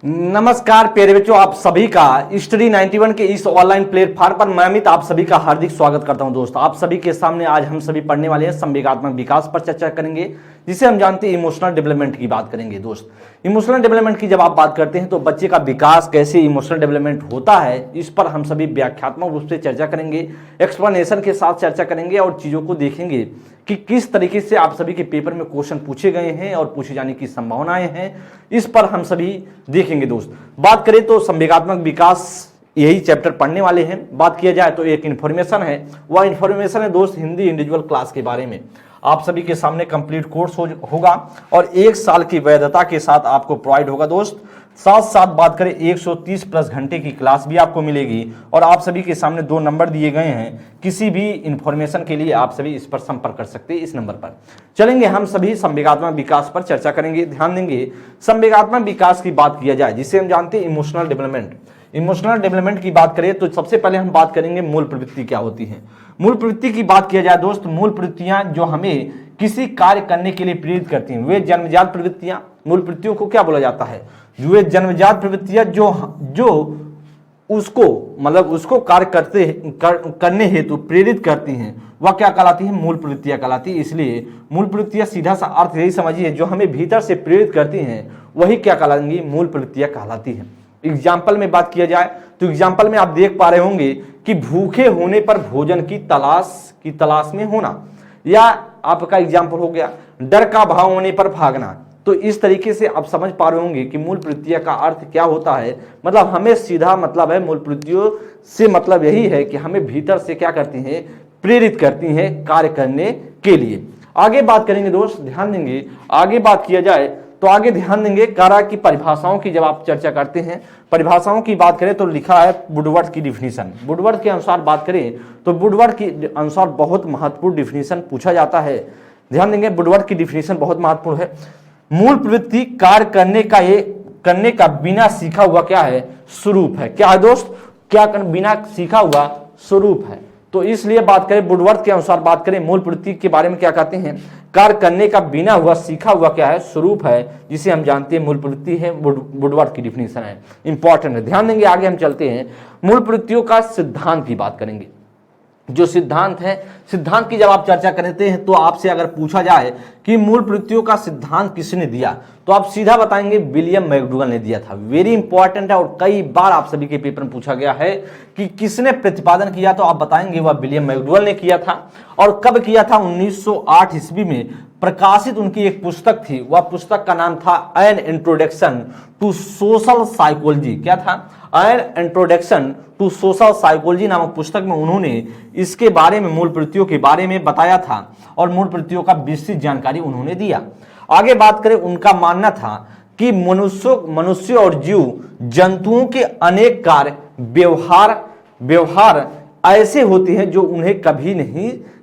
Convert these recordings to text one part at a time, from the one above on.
नमस्कार प्यारे बच्चों, आप सभी का स्टडी 91 के इस ऑनलाइन प्लेटफॉर्म पर मैं अमित आप सभी का हार्दिक स्वागत करता हूं। दोस्त, आप सभी के सामने आज हम सभी पढ़ने वाले हैं संवेगात्मक विकास पर चर्चा करेंगे, जिसे हम जानते हैं इमोशनल डेवलपमेंट की बात करेंगे। दोस्त, इमोशनल डेवलपमेंट की जब आप बात करते हैं तो बच्चे का विकास कैसे इमोशनल डेवलपमेंट होता है, इस पर हम सभी व्याख्यात्मक रूप से चर्चा करेंगे, एक्सप्लेनेशन के साथ चर्चा करेंगे और चीज़ों को देखेंगे कि किस तरीके से आप सभी के पेपर में क्वेश्चन पूछे गए हैं और पूछे जाने की संभावनाएं हैं, इस पर हम सभी देखेंगे। दोस्त, बात करें तो संवेगात्मक विकास यही चैप्टर पढ़ने वाले हैं। बात किया जाए तो एक इन्फॉर्मेशन है, वह इन्फॉर्मेशन है दोस्त हिंदी इंडिविजुअल क्लास के बारे में। आप सभी के सामने कंप्लीट कोर्स होगा और 1 साल की वैधता के साथ आपको प्रोवाइड होगा। दोस्त, साथ साथ बात करें 130 प्लस घंटे की क्लास भी आपको मिलेगी और आप सभी के सामने 2 नंबर दिए गए हैं। किसी भी इंफॉर्मेशन के लिए आप सभी इस पर संपर्क कर सकते हैं, इस नंबर पर। चलेंगे हम सभी संवेगात्मक विकास पर चर्चा करेंगे। ध्यान देंगे, संवेगात्मक विकास की बात किया जाए जिसे हम जानते हैं इमोशनल डेवलपमेंट। इमोशनल डेवलपमेंट की बात करें तो सबसे पहले हम बात करेंगे मूल प्रवृत्ति क्या होती है। मूल प्रवृत्ति की बात किया जाए दोस्त, मूल प्रवृत्तियां जो हमें किसी कार्य करने के लिए प्रेरित करती हैं वे जन्मजात प्रवृत्तियां। मूल प्रवृत्तियों को क्या बोला जाता है? वे जन्मजात प्रवृत्तियां जो उसको मतलब उसको कार्य करने हेतु प्रेरित करती हैं, वह क्या कहलाती है? मूल प्रवृत्तियां कहलाती है। इसलिए मूल प्रवृत्तियां सीधा सा अर्थ यही समझिए, जो हमें भीतर से प्रेरित करती हैं वही क्या कहलाएंगी? मूल प्रवृत्तियां कहलाती हैं। एग्जाम्पल में बात किया जाए तो एग्जाम्पल में आप देख पा रहे होंगे कि भूखे होने पर भोजन की तलाश में होना, या आपका एग्जाम्पल हो गया डर का भाव होने पर भागना। तो इस तरीके से आप समझ पा रहे होंगे कि मूल प्रवृत्तियां का अर्थ क्या होता है। मतलब हमें सीधा मतलब है, मूल प्रवृत्तियों से मतलब यही है कि हमें भीतर से क्या करती हैं? प्रेरित करती हैं कार्य करने के लिए। आगे बात करेंगे दोस्त, ध्यान देंगे, आगे बात किया जाए तो आगे ध्यान देंगे कारा की परिभाषाओं की जब आप चर्चा करते हैं, परिभाषाओं की बात करें तो लिखा है वुडवर्ड की डिफिनीशन। वुडवर्ड के अनुसार बात करें तो वुडवर्ड के अनुसार बहुत महत्वपूर्ण डिफिनीशन पूछा जाता है। ध्यान देंगे, वुडवर्ड की डिफिनीशन बहुत महत्वपूर्ण है। मूल प्रवृत्ति कार्य करने का बिना सीखा हुआ क्या है? स्वरूप है। क्या है दोस्त? क्या बिना सीखा हुआ स्वरूप है। तो इसलिए बात करें वुडवर्ड के अनुसार बात करें मूल प्रवृत्ति के बारे में क्या कहते हैं? कार्य करने का बिना हुआ सीखा हुआ क्या है? स्वरूप है, जिसे हम जानते हैं मूल प्रवृत्ति है। वुडवर्ड की डिफिनीशन है, इंपॉर्टेंट है। ध्यान देंगे, आगे हम चलते हैं मूल प्रवृत्तियों का सिद्धांत की बात करेंगे। जो सिद्धांत है, सिद्धांत की जब आप चर्चा करते हैं तो आपसे अगर पूछा जाए कि मूल प्रवृत्तियों का सिद्धांत किसने दिया, तो आप सीधा बताएंगे विलियम मैकडूगल ने दिया था। वेरी इंपॉर्टेंट है और कई बार आप सभी के पेपर में पूछा गया है कि किसने प्रतिपादन किया, तो आप बताएंगे वह विलियम मैकडूगल ने किया था। और कब किया था? 1908 ईस्वी में प्रकाशित उनकी एक पुस्तक थी, वह पुस्तक का नाम था an introduction to social psychology. क्या था? An introduction to social psychology नामक पुस्तक में उन्होंने इसके बारे में मूल प्रवृत्तियों के बारे में बताया था और मूल प्रवृत्तियों का विस्तृत जानकारी उन्होंने दिया। आगे बात करें, उनका मानना था कि मनुष्य और जीव जंतुओं के अनेक कार्य व्यवहार ऐसे होते हैं जो उन्हें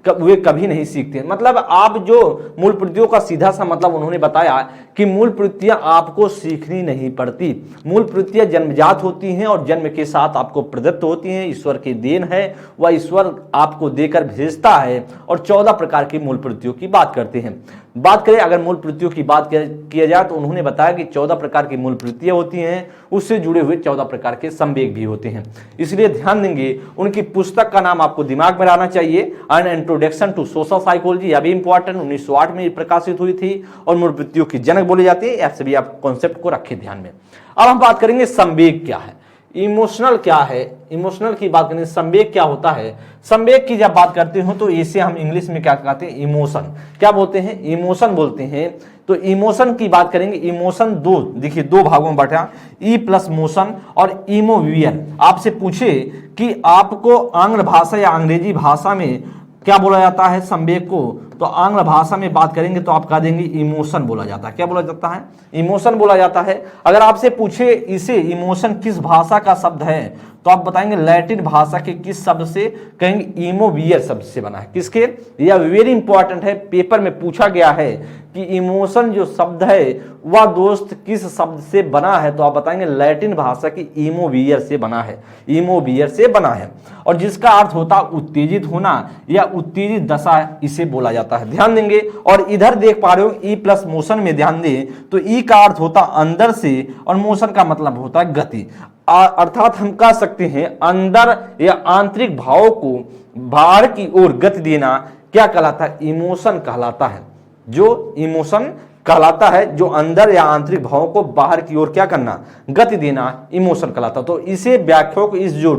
वे कभी नहीं सीखते। मतलब आप जो मूल प्रवृत्तियों का सीधा सा मतलब उन्होंने बताया कि मूल प्रवृत्तियां आपको सीखनी नहीं पड़ती। मूल प्रवृत्तियां जन्मजात होती हैं और जन्म के साथ आपको प्रदत्त होती हैं, ईश्वर की देन है, वह ईश्वर आपको देकर भेजता है। और 14 प्रकार की मूल प्रवृत्तियों की बात करते हैं। बात करें अगर मूल प्रवृत्तियों की बात किया जाए तो उन्होंने बताया कि 14 प्रकार की मूल प्रवृत्तियां होती हैं, उससे जुड़े हुए 14 प्रकार के संवेग भी होते हैं। इसलिए ध्यान देंगे, उनकी पुस्तक का नाम आपको दिमाग में रहना चाहिए, an introduction to social psychology. अभी इंपॉर्टेंट, 1908 में प्रकाशित हुई थी और मूल प्रवृत्तियों की जनक बोली जाती है। ऐसे भी आप कॉन्सेप्ट को रखें ध्यान में। अब हम बात करेंगे संवेग क्या है, इमोशनल क्या है। इमोशनल की बात करें, संवेग क्या होता है। संवेग की जब बात करते हो तो इसे हम इंग्लिश में क्या कहते हैं? इमोशन। क्या बोलते हैं? इमोशन बोलते हैं। तो इमोशन की बात करेंगे, इमोशन देखिए 2 भागों में बटा, ई प्लस मोशन और इमोवियर। आपसे पूछे कि आपको आंग्ल भाषा या अंग्रेजी भाषा में क्या बोला जाता है संवेग को, तो आंग्ल भाषा में बात करेंगे तो आप कह देंगे इमोशन बोला जाता है। क्या बोला जाता है? इमोशन बोला जाता है। अगर आपसे पूछे इसे इमोशन किस भाषा का शब्द है, तो आप बताएंगे लैटिन भाषा के किस शब्द से, कहेंगे इमोवियर शब्द से बना है। किसके? यह वेरी इंपॉर्टेंट है, पेपर में पूछा गया है कि इमोशन जो शब्द है वह दोस्त किस शब्द से बना है, तो आप बताएंगे लैटिन भाषा की इमोवियर से बना है। इमोवियर से बना है और जिसका अर्थ होता उत्तेजित होना या उत्तेजित दशा, इसे बोला जाता जाता है, ध्यान देंगे। और इधर देख पा रहे हो ई प्लस मोशन में ध्यान दें तो ई का अर्थ होता है अंदर से और मोशन का मतलब होता है गति। अर्थात हम कह सकते हैं अंदर या आंतरिक भाव को बाहर की ओर गति देना क्या कहलाता है, इमोशन कहलाता है। जो इमोशन कहलाता है, जो अंदर या आंतरिक भावों को बाहर की ओर क्या करना, गति देना, इमोशन कहलाता। तो इसे व्याख्या को इस जो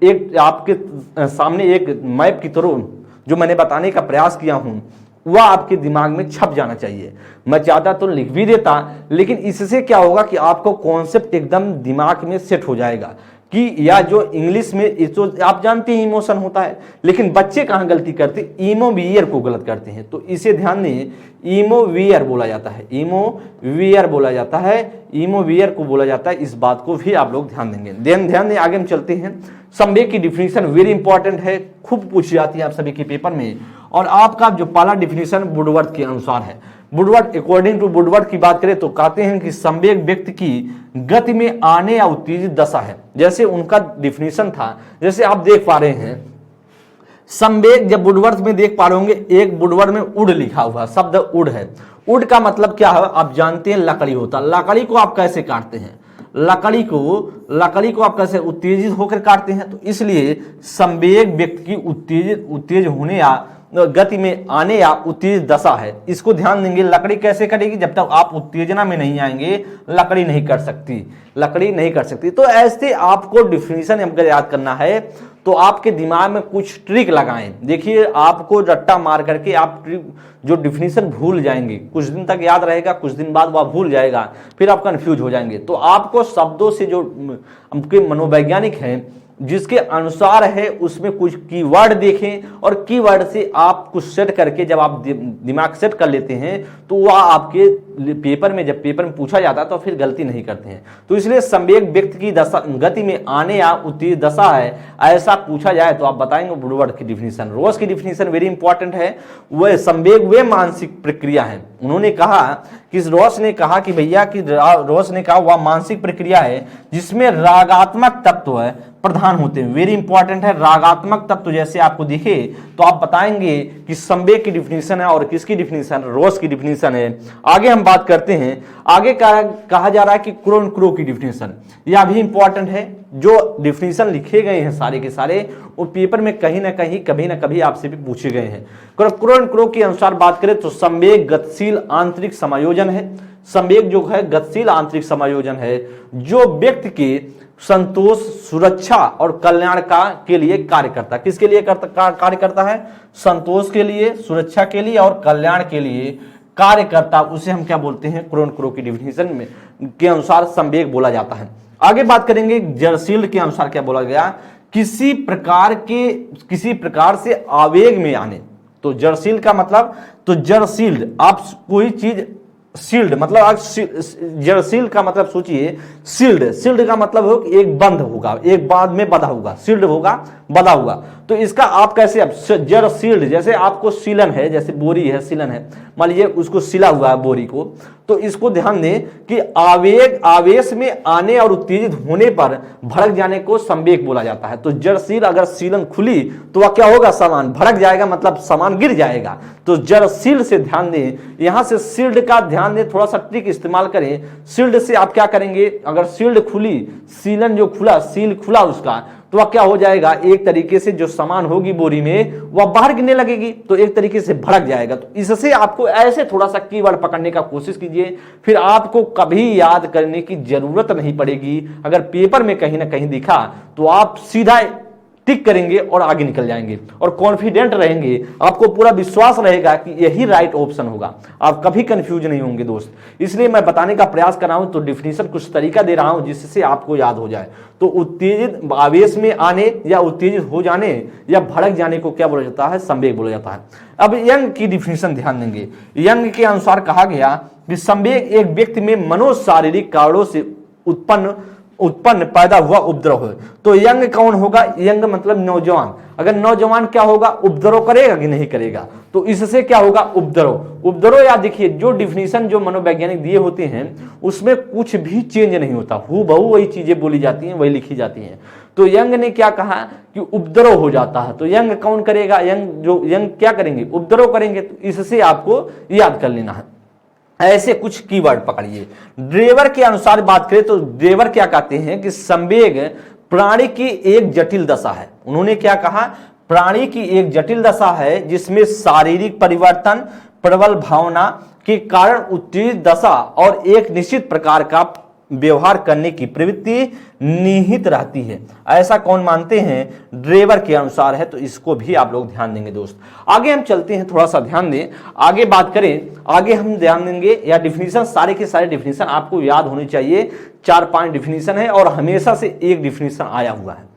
एक आपके सामने एक मैप की तरह जो मैंने बताने का प्रयास किया हूं वह आपके दिमाग में छप जाना चाहिए। मैं चाहता तो लिख भी देता, लेकिन इससे क्या होगा कि आपको कॉन्सेप्ट एकदम दिमाग में सेट हो जाएगा कि या जो इंग्लिश में तो आप जानते हैं इमोशन होता है, लेकिन बच्चे कहाँ गलती करते, इमोवियर को गलत करते हैं। तो इसे ध्यान दें, इमोवियर बोला जाता है, इमोवियर बोला जाता है, इमोवियर को बोला जाता है। इस बात को भी आप लोग ध्यान देंगे। ध्यान दें, आगे हम चलते हैं। संवेग की डिफिनीशन वेरी इंपॉर्टेंट है, खूब पूछी जाती है आप सभी के पेपर में। और आपका जो पहला डिफिनीशन वुडवर्थ के अनुसार है। वुडवर्थ, अकॉर्डिंग टू वुडवर्थ की बात करें तो कहते हैं कि संवेग व्यक्ति की गति में आने या उत्तेजित दशा है। जैसे उनका डिफिनीशन था, जैसे आप देख पा रहे हैं संवेग, जब वुडवर्थ में देख पा रहे होंगे, एक वुडवर्थ में उड लिखा हुआ शब्द उड है। उड का मतलब क्या है आप जानते हैं, लकड़ी होता है। लकड़ी को आप कैसे काटते हैं, लकड़ी को आप कैसे उत्तेजित होकर काटते हैं। तो इसलिए संवेग व्यक्ति की उत्तेजित होने या गति में आने या उत्तेजित दशा है। इसको ध्यान देंगे। लकड़ी कैसे कटेगी, जब तक आप उत्तेजना में नहीं आएंगे लकड़ी नहीं कर सकती। तो ऐसे आपको डिफिनीशन अगर याद करना है तो आपके दिमाग में कुछ ट्रिक लगाएं। देखिए आपको रट्टा मार करके आप जो डिफिनीशन भूल जाएंगे, कुछ दिन तक याद रहेगा, कुछ दिन बाद वह भूल जाएगा, फिर आप कंफ्यूज हो जाएंगे। तो आपको शब्दों से जो आपके मनोवैज्ञानिक हैं जिसके अनुसार है उसमें कुछ कीवर्ड देखें और कीवर्ड से आप कुछ सेट करके जब आप दिमाग सेट कर लेते हैं तो वह आपके पेपर में, जब पेपर में पूछा जाता है तो फिर गलती नहीं करते हैं। तो इसलिए संवेग व्यक्ति की दशा गति में आने या उत्तेजित दशा है, ऐसा पूछा जाए तो आप बताएंगे वुडवर्थ की डिफिनीशन। रोज की डिफिनीशन वेरी इंपॉर्टेंट है। वह संवेग वे मानसिक प्रक्रिया है। उन्होंने कहा कि रोस ने कहा कि भैया कि रोस ने कहा वह मानसिक प्रक्रिया है जिसमें रागात्मक तत्व है प्रधान होते हैं। वेरी इंपॉर्टेंट है, रागात्मक तत्व जैसे आपको दिखे तो आप बताएंगे कि संवेग की डिफिनीशन है और किसकी डिफिनीशन, रोस की डिफिनीशन है। आगे हम बात करते हैं। आगे कहा जा रहा है कि क्रोन क्रो की डिफिनीशन, यह भी इंपॉर्टेंट है। जो डिफिनीशन लिखे गए हैं सारे के सारे वो पेपर में कहीं ना कहीं कभी ना कभी आपसे भी पूछे गए हैं। क्रोन क्रो के अनुसार बात करें तो संवेग गतिशील आंतरिक समायोजन है। संवेग जो है गतिशील आंतरिक समायोजन है जो व्यक्ति के संतोष, सुरक्षा और कल्याण के लिए कार्य करता है। किसके लिए कार्य करता है, संतोष के लिए, सुरक्षा के लिए और कल्याण के लिए कार्य करता, उसे हम क्या बोलते हैं, क्रोन क्रो की डिफिनीशन में के अनुसार संवेग बोला जाता है। आगे बात करेंगे जरसील्ड के अनुसार क्या बोला गया, किसी प्रकार से आवेग में आने। तो जरसील्ड का मतलब, तो जरसील्ड आप कोई चीज, सील्ड मतलब आप जरसील्ड का मतलब सोचिए, सील्ड का मतलब हो कि एक बंद होगा, एक बाद में बंधा होगा, सील्ड होगा बंधा हुआ। तो इसका आप कैसे, अब जरसील्ड जैसे आपको सीलन है, जैसे बोरी है सीलन है, मान लीजिए उसको सिला हुआ है बोरी को, तो इसको ध्यान दें कि आवेश में आने और उत्तेजित होने पर भड़क जाने को संवेग बोला जाता है। तो जरसील अगर सीलन खुली तो वह क्या होगा, सामान भड़क जाएगा, मतलब सामान गिर जाएगा। तो जरसील से ध्यान दें, यहां से सील्ड का ध्यान दें, थोड़ा सा ट्रिक इस्तेमाल करें। सील्ड से आप क्या करेंगे, अगर सील्ड खुली, सीलन जो खुला, सील खुला उसका, तो वह क्या हो जाएगा, एक तरीके से जो सामान होगी बोरी में वह बाहर गिरने लगेगी, तो एक तरीके से भड़क जाएगा। तो इससे आपको ऐसे थोड़ा सा कीवर्ड पकड़ने का कोशिश कीजिए, फिर आपको कभी याद करने की जरूरत नहीं पड़ेगी। अगर पेपर में कहीं ना कहीं दिखा तो आप सीधा टिक करेंगे और आगे निकल जाएंगे और कॉन्फिडेंट रहेंगे, आपको पूरा विश्वास रहेगा कि यही राइट ऑप्शन होगा, आप कभी कंफ्यूज नहीं होंगे दोस्त। इसलिए मैं बताने का प्रयास कर रहा हूं, तो डिफिनीशन कुछ तरीका दे रहा हूं जिससे आपको याद हो जाए। तो उत्तेजित, आवेश में आने या उत्तेजित हो जाने या भड़क जाने को क्या बोला जाता है, संवेग बोला जाता है। अब यंग की डिफिनीशन ध्यान देंगे। यंग के अनुसार कहा गया कि संवेग एक व्यक्ति में मनोशारीरिक कारणों से उत्पन्न उत्पन्न पैदा हुआ उपद्रव है। तो यंग कौन होगा? यंग मतलब नौजवान। अगर नौजवान क्या होगा? उपद्रव करेगा कि नहीं करेगा? तो इससे क्या होगा? उपद्रव। उपद्रव या देखिए जो डिफिनीशन जो मनोवैज्ञानिक दिए होते हैं उसमें कुछ भी चेंज नहीं होता, हूबहू वही चीजें बोली जाती हैं, वही लिखी जाती हैं। तो यंग ने क्या कहा कि उपद्रव हो जाता है। तो यंग कौन करेगा? यंग क्या करेंगे? उपद्रव करेंगे। तो इससे आपको याद कर लेना है। ऐसे कुछ कीवर्ड पकड़िए। ड्रेवर के अनुसार बात करें तो ड्रेवर क्या कहते हैं कि संवेग प्राणी की एक जटिल दशा है। उन्होंने क्या कहा? प्राणी की एक जटिल दशा है जिसमें शारीरिक परिवर्तन, प्रबल भावना के कारण उत्तेजित दशा और एक निश्चित प्रकार का व्यवहार करने की प्रवृत्ति निहित रहती है। ऐसा कौन मानते हैं? ड्रेवर के अनुसार है। तो इसको भी आप लोग ध्यान देंगे दोस्त। आगे हम चलते हैं, थोड़ा सा ध्यान दें, आगे बात करें। आगे हम ध्यान देंगे या डिफिनीशन, सारे के सारे डिफिनीशन आपको याद होनी चाहिए। 4-5 डिफिनीशन है और हमेशा से एक डिफिनीशन आया हुआ है।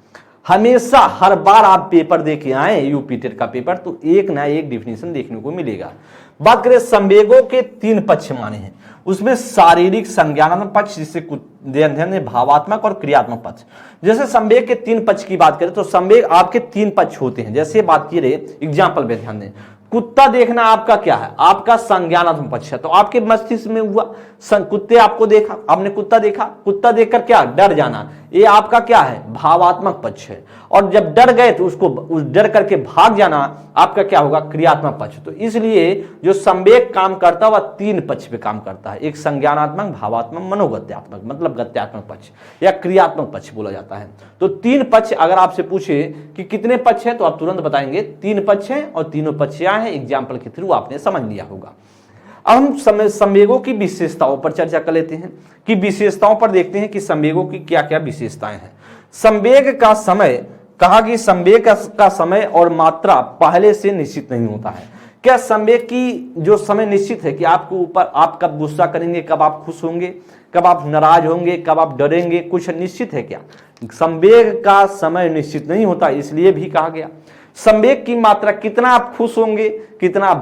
हमेशा हर बार आप पेपर देके आए यूपी टेट का पेपर तो एक ना एक डिफिनीशन देखने को मिलेगा। बात करें संवेगों के 3 पक्ष माने हैं, उसमें शारीरिक संज्ञानात्मक पक्ष, जिससे ध्यान भावात्मक और क्रियात्मक पक्ष। जैसे संवेग के 3 पक्ष की बात करें तो संवेग आपके 3 पक्ष होते हैं। जैसे बात की रहे एग्जाम्पल पे ध्यान दें, कुत्ता देखना आपका क्या है? आपका संज्ञानात्मक पक्ष है। तो आपके मस्तिष्क में हुआ कुत्ते आपको देखा, आपने कुत्ता देखा, कुत्ता देखकर क्या? डर जाना, ये आपका क्या है? भावात्मक पक्ष है। और जब डर गए तो उसको उस डर करके भाग जाना आपका क्या होगा? क्रियात्मक पक्ष। तो इसलिए जो संवेग काम करता है वह 3 पक्ष पे काम करता है। एक संज्ञानात्मक, भावात्मक, मनोगत्यात्मक मतलब गत्यात्मक पक्ष या क्रियात्मक पक्ष बोला जाता है। तो 3 पक्ष अगर आपसे पूछे कि कितने पक्ष है तो आप तुरंत बताएंगे 3 पक्ष है और तीनों पक्ष क्या है? एग्जाम्पल के थ्रू आपने समझ लिया होगा। अब हम संवेगों की विशेषताओं पर चर्चा कर लेते हैं कि विशेषताओं पर देखते हैं कि संवेगों की क्या क्या विशेषताएं हैं। संवेग का समय, कहा कि संवेग का समय और मात्रा पहले से निश्चित नहीं होता है। क्या संवेग की जो समय निश्चित है कि आपको ऊपर आप कब गुस्सा करेंगे, कब आप खुश होंगे, कब आप नाराज होंगे, कब आप डरेंगे, कुछ निश्चित है क्या? संवेग का समय निश्चित नहीं होता, इसलिए भी कहा गया। संवेग की मात्रा, कितना आप खुश होंगे, कितना आप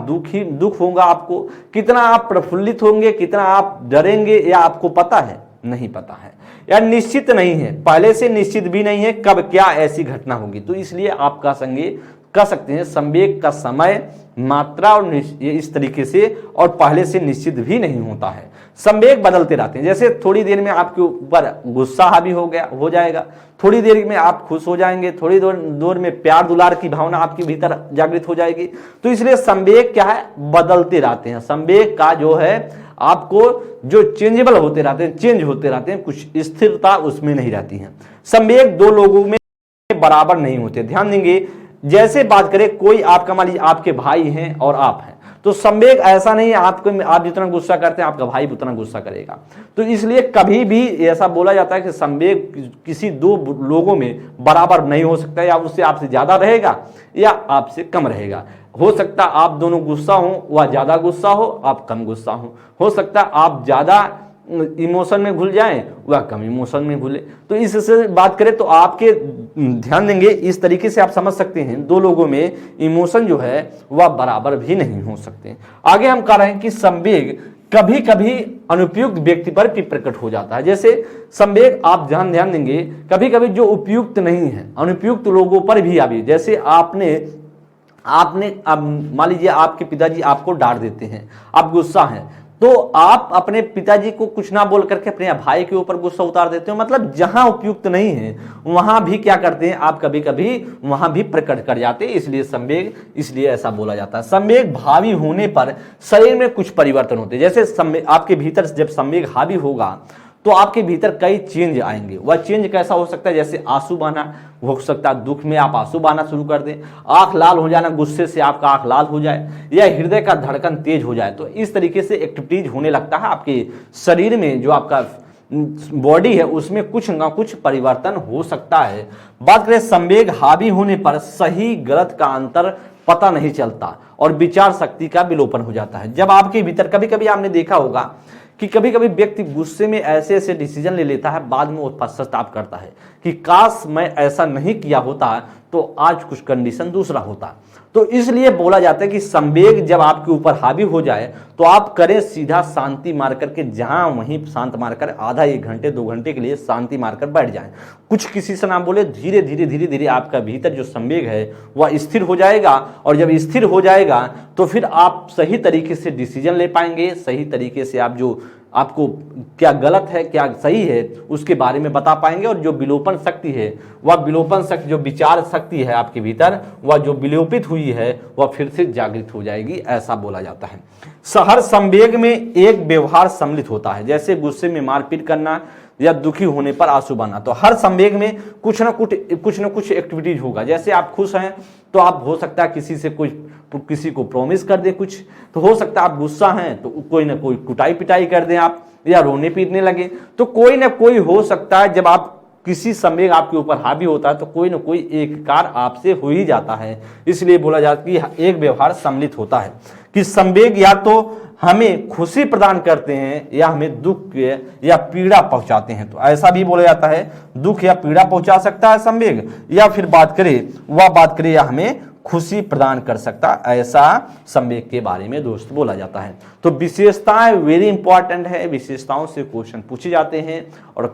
दुख होगा आपको, कितना आप प्रफुल्लित होंगे, कितना आप डरेंगे, या आपको पता है? नहीं पता है, या निश्चित नहीं है, पहले से निश्चित भी नहीं है कब क्या ऐसी घटना होगी। तो इसलिए आप कह सकते हैं संवेग का समय, मात्रा और इस तरीके से और पहले से निश्चित भी नहीं होता है। संवेग बदलते रहते हैं। जैसे थोड़ी देर में आपके ऊपर गुस्सा हावी हो जाएगा, थोड़ी देर में आप खुश हो जाएंगे, थोड़ी देर में प्यार दुलार की भावना आपके भीतर जागृत हो जाएगी। तो इसलिए संवेग क्या है? बदलते रहते हैं। संवेग का जो है आपको जो चेंजेबल होते रहते हैं, चेंज होते रहते हैं, कुछ स्थिरता उसमें नहीं रहती है। संवेग 2 लोगों में बराबर नहीं होते। ध्यान देंगे, जैसे बात करें कोई आपका, मान लीजिए आपके भाई हैं और आप हैं, तो संवेग ऐसा नहीं है आप जितना गुस्सा करते हैं आपका भाई उतना गुस्सा करेगा। तो इसलिए कभी भी ऐसा बोला जाता है कि संवेग किसी 2 लोगों में बराबर नहीं हो सकता, या उससे आपसे ज्यादा रहेगा या आपसे कम रहेगा। हो सकता आप दोनों गुस्सा हो, वह ज्यादा गुस्सा हो, आप कम गुस्सा हो सकता आप ज्यादा इमोशन में घुल जाएं, वह कम इमोशन में घुले। तो इससे बात करें तो आपके ध्यान देंगे, इस तरीके से आप समझ सकते हैं 2 लोगों में इमोशन जो है वह बराबर भी नहीं हो सकते। आगे हम कह रहे हैं कि संवेग कभी कभी अनुपयुक्त व्यक्ति पर भी प्रकट हो जाता है। जैसे संवेग आप ध्यान देंगे कभी कभी जो उपयुक्त नहीं है, अनुपयुक्त लोगों पर भी आवी। जैसे आपने अब मान लीजिए आपके पिताजी आपको डांट देते हैं, आप गुस्सा हैं, तो आप अपने पिताजी को कुछ ना बोल करके अपने भाई के ऊपर गुस्सा उतार देते हो। मतलब जहां उपयुक्त नहीं है वहां भी क्या करते हैं आप, कभी कभी वहां भी प्रकट कर जाते हैं। इसलिए संवेग, इसलिए ऐसा बोला जाता है। संवेग हावी होने पर शरीर में कुछ परिवर्तन होते हैं। जैसे आपके भीतर जब संवेग हावी होगा तो आपके भीतर कई चेंज आएंगे। वह चेंज कैसा हो सकता है? जैसे आंसू बहाना हो सकता है, दुख में आप आंसू बहाना शुरू कर दें, आंख लाल हो जाना, गुस्से से आपका आंख लाल हो जाए, या हृदय का धड़कन तेज हो जाए। तो इस तरीके से एक्टिविटीज होने लगता है आपके शरीर में, जो आपका बॉडी है उसमें कुछ ना कुछ परिवर्तन हो सकता है। बात करें संवेग हावी होने पर सही गलत का अंतर पता नहीं चलता और विचार शक्ति का विलोपन हो जाता है। जब आपके भीतर, कभी कभी आपने देखा होगा कि कभी कभी व्यक्ति गुस्से में ऐसे ऐसे डिसीजन ले लेता है, बाद में वो पश्चाताप करता है कि काश मैं ऐसा नहीं किया होता तो आज कुछ कंडीशन दूसरा होता। तो इसलिए बोला जाता है कि संवेग जब आपके ऊपर हावी हो जाए तो आप करें सीधा शांति मार करके, जहां वहीं शांत मारकर आधा 1 घंटे 2 घंटे के लिए शांति मारकर बैठ जाएं। कुछ किसी से ना बोले, धीरे धीरे धीरे धीरे आपका भीतर जो संवेग है वह स्थिर हो जाएगा, और जब स्थिर हो जाएगा तो फिर आप सही तरीके से डिसीजन ले पाएंगे, सही तरीके से आप जो आपको क्या गलत है क्या सही है उसके बारे में बता पाएंगे, और जो विलोपन शक्ति है वह विलोपन शक्ति, जो विचार शक्ति है आपके भीतर, वह जो विलोपित हुई है वह फिर से जागृत हो जाएगी, ऐसा बोला जाता है। हर संवेग में एक व्यवहार सम्मिलित होता है, जैसे गुस्से में मारपीट करना या दुखी होने पर आंसू बहाना। तो हर संवेग में कुछ ना कुछ एक्टिविटीज होगा। जैसे आप खुश हैं तो आप हो सकता है किसी को प्रॉमिस कर दे कुछ, तो हो सकता है आप गुस्सा हैं तो कोई ना कोई कुटाई पिटाई कर दें आप, या रोने पीटने लगे। तो कोई ना कोई हो सकता है, जब आप किसी संवेग आपके ऊपर हावी होता है तो कोई ना कोई एक कार्य आपसे हो ही जाता है। इसलिए बोला जाता है कि एक व्यवहार सम्मिलित होता है, कि संवेग या तो हमें खुशी प्रदान करते हैं या हमें दुख या पीड़ा पहुंचाते हैं। तो ऐसा भी बोला जाता है, दुख या पीड़ा पहुंचा सकता है संवेग, या फिर बात करें या हमें खुशी प्रदान कर सकता, ऐसा संवेग के बारे में दोस्त बोला जाता है। तो विशेषताएं वेरी इंपॉर्टेंट है, विशेषताओं से क्वेश्चन पूछे जाते हैं, और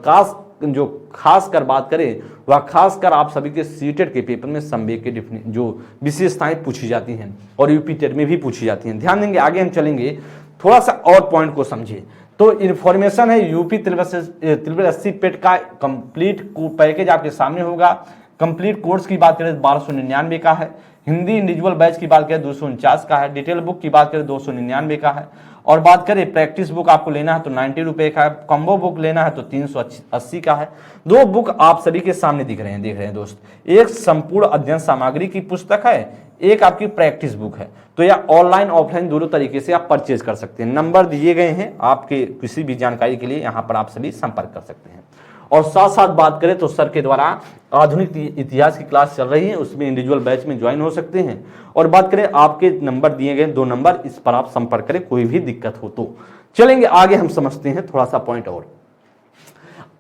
खास कर बात करें वह खासकर आप सभी के सीटेट के पेपर में संवेग के जो विशेषताएं पूछी जाती हैं और यूपी टेट में भी पूछी जाती हैं। ध्यान देंगे, आगे हम चलेंगे, थोड़ा सा और पॉइंट को समझिए। तो इन्फॉर्मेशन है यूपी 380 पेट का कंप्लीट पैकेज आपके सामने होगा। कंप्लीट कोर्स की बात करें 1299 का है, हिंदी इंडिविजुअल बैच की बात करें 249 का है, डिटेल बुक की बात करें 299 का है, और बात करें प्रैक्टिस बुक आपको लेना है तो 90 रुपए का है, कॉम्बो बुक लेना है तो 380 का है। 2 बुक आप सभी के सामने देख रहे हैं दोस्त, एक संपूर्ण अध्ययन सामग्री की पुस्तक है, एक आपकी प्रैक्टिस बुक है। तो यह ऑनलाइन ऑफलाइन दोनों तरीके से आप परचेज कर सकते हैं। नंबर दिए गए हैं आपके किसी भी जानकारी के लिए, यहाँ पर आप सभी संपर्क कर सकते हैं। और साथ साथ बात करें तो सर के द्वारा आधुनिक इतिहास की क्लास चल रही है, उसमें इंडिविजुअल बैच में ज्वाइन हो सकते हैं। और बात करें आपके नंबर दिए गए 2 नंबर, इस पर आप संपर्क करें कोई भी दिक्कत हो तो। चलेंगे आगे, हम समझते हैं थोड़ा सा पॉइंट और।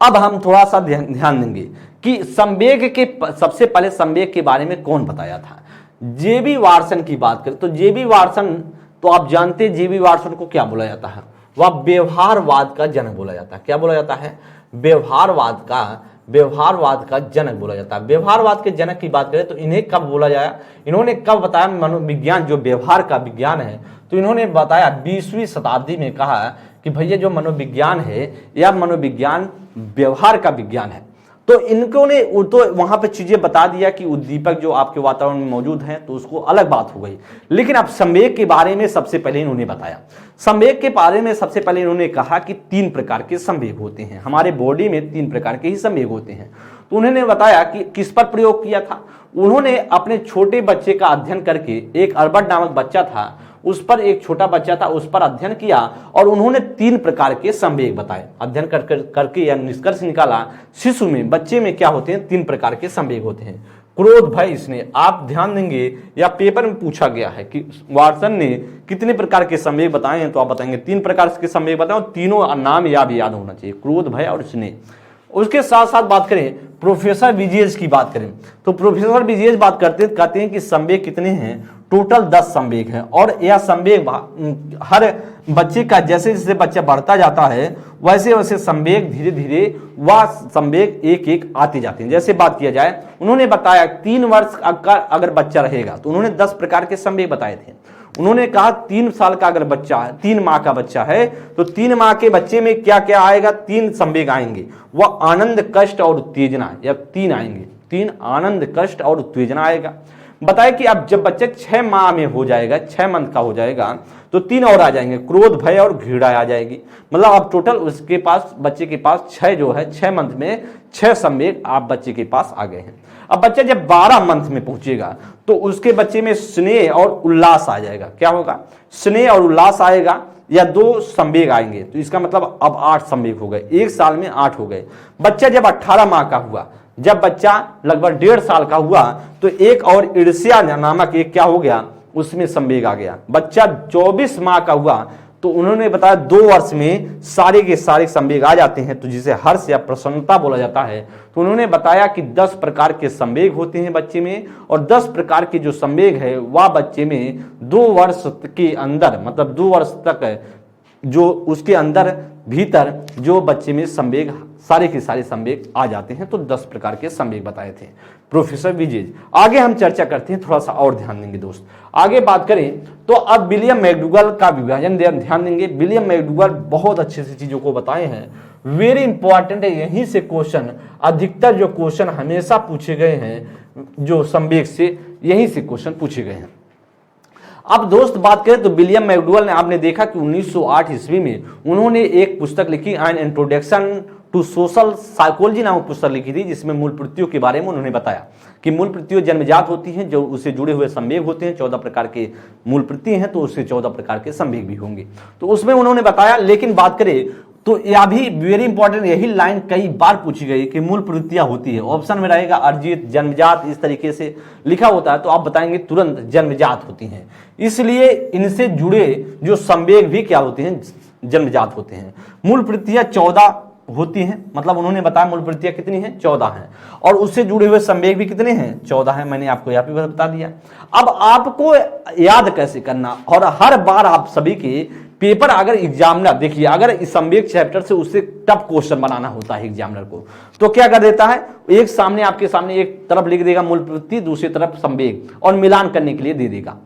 अब हम थोड़ा सा ध्यान देंगे कि संवेग के सबसे पहले संवेग के बारे में कौन बताया था। जेबी वाटसन की बात करें तो जेबी वाटसन, तो आप जानते हैं जेबी वाटसन को क्या बोला जाता है, वह व्यवहारवाद का जनक बोला जाता है। क्या बोला जाता है? व्यवहारवाद का जनक बोला जाता है। व्यवहारवाद के जनक की बात करें तो इन्हें कब बोला जाए, इन्होंने कब बताया? मनोविज्ञान जो व्यवहार का विज्ञान है, तो इन्होंने बताया 20वीं शताब्दी में कहा कि भैया जो मनोविज्ञान है या मनोविज्ञान व्यवहार का विज्ञान है। तो इनको ने तो वहां पे चीजें बता दिया कि उद्दीपक जो आपके वातावरण में मौजूद हैं तो उसको अलग बात हो गई। लेकिन अब संवेग के बारे में सबसे पहले इन्होंने बताया, संवेग के बारे में सबसे पहले इन्होंने कहा कि 3 प्रकार के संवेग होते हैं, हमारे बॉडी में 3 प्रकार के ही संवेग होते हैं। तो उन्होंने बताया कि किस पर प्रयोग किया था। उन्होंने अपने छोटे बच्चे का अध्ययन करके, एक अल्बर्ट नामक बच्चा था, उस पर एक छोटा बच्चा था, उस पर अध्ययन किया और उन्होंने 3 प्रकार के संवेग बताए। अध्ययन करके या निष्कर्ष निकाला, शिशु में, बच्चे में क्या होते हैं? 3 प्रकार के संवेग होते हैं, क्रोध, भय, स्नेह। आप ध्यान देंगे या पेपर में पूछा गया है कि वाटसन ने कितने प्रकार के संवेग बताए हैं, तो आप बताएंगे 3 प्रकार के संवेग बताए, और तीनों नाम याद होना चाहिए, क्रोध, भय और स्नेह। उसके साथ साथ बात करें प्रोफेसर विजेज की बात करें तो प्रोफेसर विजेज बात कहते हैं कि संवेग कितने हैं? टोटल 10 संवेग हैं। और यह संवेग हर बच्चे का जैसे जैसे बच्चा बढ़ता जाता है वैसे वैसे संवेग धीरे धीरे वह संवेग एक एक आते जाते हैं। जैसे बात किया जाए, उन्होंने बताया 3 वर्ष का अगर बच्चा रहेगा तो उन्होंने 10 प्रकार के संवेग बताए थे। उन्होंने कहा 3 साल का अगर बच्चा है, 3 माह का बच्चा है, तो 3 माह के बच्चे में क्या क्या आएगा? 3 संवेग आएंगे, वह आनंद, कष्ट और उत्तेजना, या 3 आएंगे, 3 आनंद, कष्ट और उत्तेजना आएगा। बताया कि अब जब बच्चा 6 माह में हो जाएगा, 6 मंथ का हो जाएगा, तो 3 और आ जाएंगे, क्रोध, भय और घृणा आ जाएगी। मतलब अब टोटल उसके पास, बच्चे के पास 6 जो है, 6 मंथ में 6 संवेग आप बच्चे के पास आ गए हैं। अब बच्चा जब 12 मंथ में पहुंचेगा तो उसके बच्चे में स्नेह और उल्लास आ जाएगा। क्या होगा? स्नेह और उल्लास आएगा, या 2 संवेग आएंगे। तो इसका मतलब अब 8 संवेग हो गए, 1 साल में 8 हो गए। बच्चा जब 18 माह का हुआ, जब बच्चा लगभग 1.5 साल का हुआ, तो एक और ईर्ष्या नामक एक क्या हो गया? उसमें संवेग आ गया। बच्चा 24 माह का हुआ तो उन्होंने बताया 2 वर्ष में सारे के सारे संवेग आ जाते हैं, तो जिसे हर्ष या प्रसन्नता बोला जाता है। तो उन्होंने बताया कि 10 प्रकार के संवेग होते हैं बच्चे में, और 10 प्रकार के जो संवेग है वह बच्चे में 2 वर्ष के अंदर, मतलब 2 वर्ष तक जो उसके अंदर भीतर जो बच्चे में संवेग, सारे के सारे संवेग आ जाते हैं। तो 10 प्रकार के संवेग बताए थे प्रोफेसर विजेज। आगे हम चर्चा करते हैं, थोड़ा सा और ध्यान देंगे दोस्त। आगे बात करें तो अब विलियम मैकडूगल का विभाजन ध्यान देंगे। विलियम मैकडूगल बहुत अच्छे से चीजों को बताए हैं, वेरी इंपॉर्टेंट है। यहीं से क्वेश्चन, अधिकतर जो क्वेश्चन हमेशा पूछे गए हैं जो संवेग से, यहीं से क्वेश्चन पूछे गए हैं। अब दोस्त बात करें तो विलियम मैकडूगल ने, आपने देखा कि 1908 ईस्वी में उन्होंने एक पुस्तक लिखी, an introduction to social psychology नामक पुस्तक लिखी थी, जिसमें मूल प्रवृत्तियों के बारे में उन्होंने बताया कि मूल प्रवृत्तियां जन्मजात होती हैं, जो उससे जुड़े हुए संवेग होते हैं। 14 प्रकार के मूल प्रवृत्ति हैं, तो उससे 14 प्रकार के संवेग भी होंगे, तो उसमें उन्होंने बताया। लेकिन बात करें तो यह भी वेरी इंपॉर्टेंट, यही लाइन कई बार पूछी गई कि मूल प्रवृत्तियां होती है। ऑप्शन में रहेगा अर्जित, जन्मजात, इस तरीके से लिखा होता है, तो आप बताएंगे तुरंत जन्मजात होती हैं। इसलिए इनसे जुड़े जो संवेग भी क्या होते हैं, जन्मजात होते हैं। मूल प्रवृत्तियां 14 होती हैं, मतलब उन्होंने बताया मूल प्रवृत्तियां कितनी हैं, 14 हैं, और उससे जुड़े हुए संवेग भी कितने हैं, 14 हैं। मैंने आपको यहाँ पे बता दिया। अब आपको याद कैसे करना, और हर बार आप सभी के पेपर, अगर एग्जामिनर देखिए, अगर इस संवेग चैप्टर से उससे टफ क्वेश्चन बनाना होता है एग्जामिनर को, तो क्या कर देता है, एक सामने आपके सामने एक तरफ लिख देगा मूल प्रवृत्ति, दूसरी तरफ संवेग, और मिलान करने के लिए दे देगा,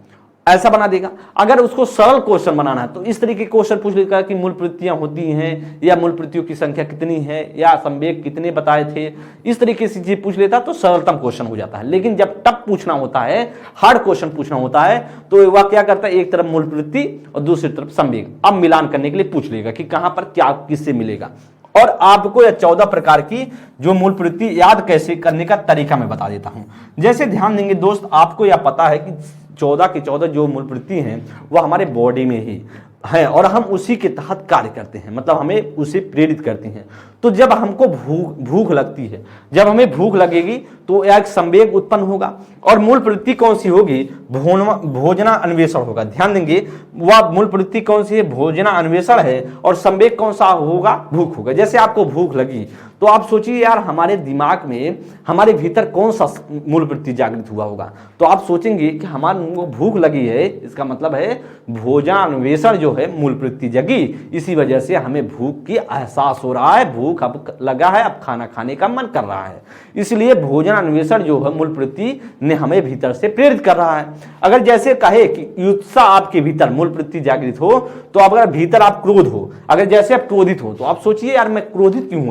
ऐसा बना देगा। अगर उसको सरल क्वेश्चन बनाना है तो इस तरीके के क्वेश्चन पूछ लेगा कि मूल प्रवृत्तियां होती हैं, या मूल प्रवृत्तियों की संख्या कितनी है, या संवेग कितने बताए थे, इस तरीके से चीज पूछ लेता तो सरलतम क्वेश्चन हो जाता है। लेकिन जब टफ पूछना होता है, हार्ड क्वेश्चन पूछना होता है, तो वह क्या करता है, एक तरफ मूल प्रवृत्ति और दूसरी तरफ संवेग, अब मिलान करने के लिए पूछ लेगा कि कहां पर क्या किससे मिलेगा। और आपको यह 14 प्रकार की जो मूल प्रवृत्ति याद कैसे करने का तरीका मैं बता देता हूं। जैसे ध्यान देंगे दोस्त, आपको यह पता है कि 14 के 14 जो मूल प्रवृत्ति हैं वह हमारे बॉडी में ही है, और हम उसी के तहत कार्य करते हैं, मतलब हमें उसे प्रेरित करते हैं। तो जब हमको भूख लगती है, जब हमें भूख लगेगी तो एक संवेग उत्पन्न होगा, और मूल प्रवृत्ति कौन सी होगी, भोजना अन्वेषण होगा। ध्यान देंगे, वह मूल प्रवृत्ति कौन सी है, भोजना अन्वेषण है, और संवेग कौन सा होगा, भूख होगा। जैसे आपको भूख लगी तो आप सोचिए यार, हमारे दिमाग में, हमारे भीतर कौन सा मूल प्रवृत्ति जागृत हुआ होगा, तो आप सोचेंगे कि हमारे भूख लगी है, इसका मतलब है भोजनान्वेषण जो है मूल प्रवृत्ति जगी, इसी वजह से हमें भूख की एहसास हो रहा है, भूख अब लगा है, अब खाना खाने का मन कर रहा है। इसलिए भोजन अन्वेषण जो है मूल प्रवृत्ति ने हमें भीतर से प्रेरित कर रहा है। अगर जैसे कहे कि उत्साह आपके भीतर मूल प्रवृत्ति जागृत हो, तो अगर भीतर आप क्रोध हो, अगर जैसे आप क्रोधित हो, तो आप सोचिए यार मैं क्रोधित क्यों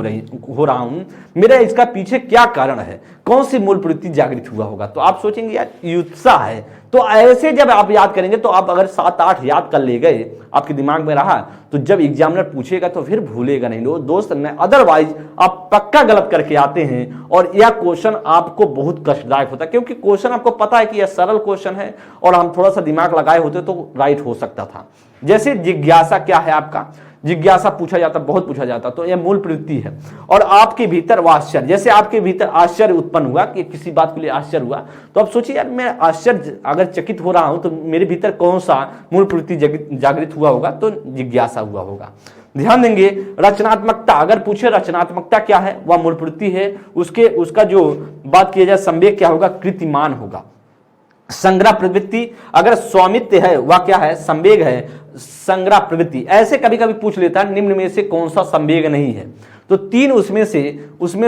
हो रहा हूं, मेरा इसका पीछे क्या कारण है, कौन सी मूल प्रवृत्ति जागृत हुआ होगा, तो आप सोचेंगे यार उत्साह है। तो ऐसे जब आप याद करेंगे, तो आप अगर 7-8 याद कर ले गए, आपके दिमाग में रहा, तो जब एग्जामिनर पूछेगा तो फिर भूलेगा नहीं दोस्त। अदरवाइज आप पक्का गलत करके आते हैं, और यह क्वेश्चन आपको बहुत कष्टदायक होता है, क्योंकि क्वेश्चन आपको पता है कि यह सरल क्वेश्चन है, और हम थोड़ा सा दिमाग लगाए होते तो राइट हो सकता था। जैसे जिज्ञासा क्या है, आपका जिज्ञासा पूछा जाता, बहुत पूछा जाता, तो यह मूल प्रवृत्ति है। और आपके भीतर वह आश्चर्य, जैसे आपके भीतर आश्चर्य उत्पन्न हुआ कि किसी बात के लिए आश्चर्य हुआ, तो आप सोचिए यार मैं आश्चर्य अगर चकित हो रहा हूं, तो मेरे भीतर कौन सा मूल प्रवृत्ति जागृत हुआ होगा, तो जिज्ञासा हुआ होगा। ध्यान देंगे, रचनात्मकता अगर पूछे, रचनात्मकता क्या है, वह मूल प्रवृत्ति है। उसका जो बात किया जाए संवेग क्या होगा, कृतिमान होगा। संग्रह प्रवृत्ति अगर स्वामित्व है, वह क्या है, संवेग है, संग्रह प्रवृत्ति। ऐसे कभी कभी पूछ लेता है निम्न में से कौन सा संवेग नहीं है, तो 3 उसमें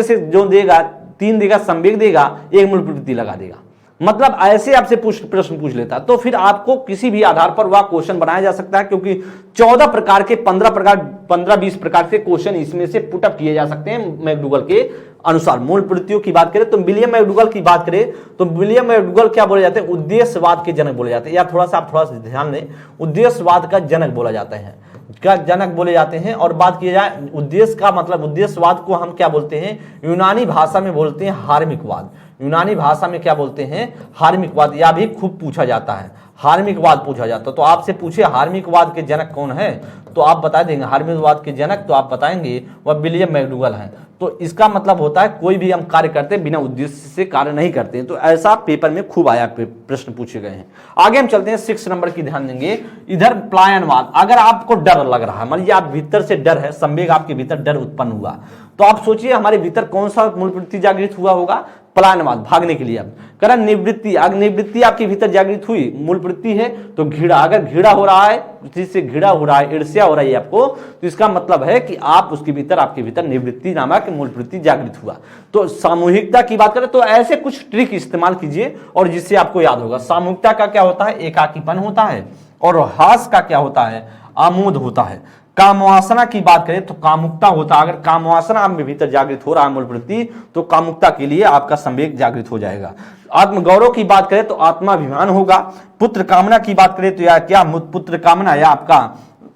से जो देगा, 3 देगा संवेग देगा, 1 मूल प्रवृत्ति लगा देगा। मतलब ऐसे आपसे प्रश्न पूछ लेता, तो फिर आपको किसी भी आधार पर वह क्वेश्चन बनाया जा सकता है, क्योंकि 14 प्रकार के 15-20 प्रकार के क्वेश्चन इसमें से पुटअप किए जा सकते हैं मैकडूगल के अनुसार। मूल प्रवृत्तियों की बात करें तो विलियम मैकडूगल की बात करें तो विलियम मैकडूगल क्या बोले जाते हैं, उद्देश्यवाद के जनक बोले जाते हैं, या थोड़ा सा ध्यान दें, उद्देश्यवाद का जनक बोला जाता है, का जनक बोले जाते हैं। और बात की जाए उद्देश्य का मतलब, उद्देश्यवाद को हम क्या बोलते हैं, यूनानी भाषा में बोलते हैं हार्मिकवाद। यूनानी भाषा में क्या बोलते हैं, हार्मिकवाद। यह भी खूब पूछा जाता है। हार्मिकवाद पूछा जाता तो आपसे पूछे हार्मिकवाद के जनक कौन है, तो आप बता देंगे हार्मिकवाद के जनक, तो आप बताएंगे वह विलियम मैकडूगल हैं। तो इसका मतलब होता है कोई भी हम कार्य करते बिना उद्देश्य से कार्य नहीं करते। तो ऐसा पेपर में खूब आया, प्रश्न पूछे गए हैं। आगे हम चलते हैं 6 नंबर की, ध्यान देंगे इधर पलायनवाद। अगर आपको डर लग रहा है, मान लीजिए आप भीतर से डर है, संवेग आपके भीतर डर उत्पन्न हुआ, तो आप सोचिए हमारे भीतर कौन सा मूल प्रवृत्ति जागृत हुआ होगा, पलायनवाद, भागने के लिए। अब करण निवृत्ति, अगर निवृत्ति आपके भीतर जागृत हुई, मूल प्रवृत्ति है तो घृणा, अगर घृणा हो रहा है, जिससे घृणा हो रहा है, ईर्ष्या हो रही है आपको, तो इसका मतलब है कि आप उसके भीतर, आपके भीतर निवृत्ति नामक मूल प्रवृत्ति जागृत हुआ। तो सामूहिकता की बात करें तो ऐसे कुछ ट्रिक इस्तेमाल कीजिए और जिससे आपको याद होगा। सामूहिकता का क्या होता है, एकाकीपन होता है, और हास का क्या होता है, आमोद होता है। कामवासना की बात करें तो कामुकता होता है। अगर कामवासना आप में भीतर जागृत हो रहा है मूल प्रवृत्ति, तो कामुकता के लिए आपका संवेग जागृत हो जाएगा। आत्मगौरव की बात करें तो आत्माभिमान होगा। पुत्र कामना की बात करें तो या क्या पुत्र कामना या आपका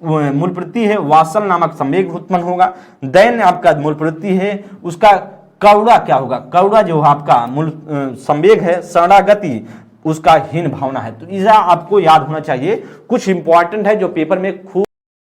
मूल प्रवृत्ति है, वासल नामक संवेग उत्पन्न होगा। दैन्य आपका मूल प्रवृत्ति है, उसका करुणा क्या होगा, करुणा जो आपका मूल संवेग है। शरणागति उसका हीन भावना है। तो इसे आपको याद होना चाहिए। कुछ इंपॉर्टेंट है जो पेपर में खूब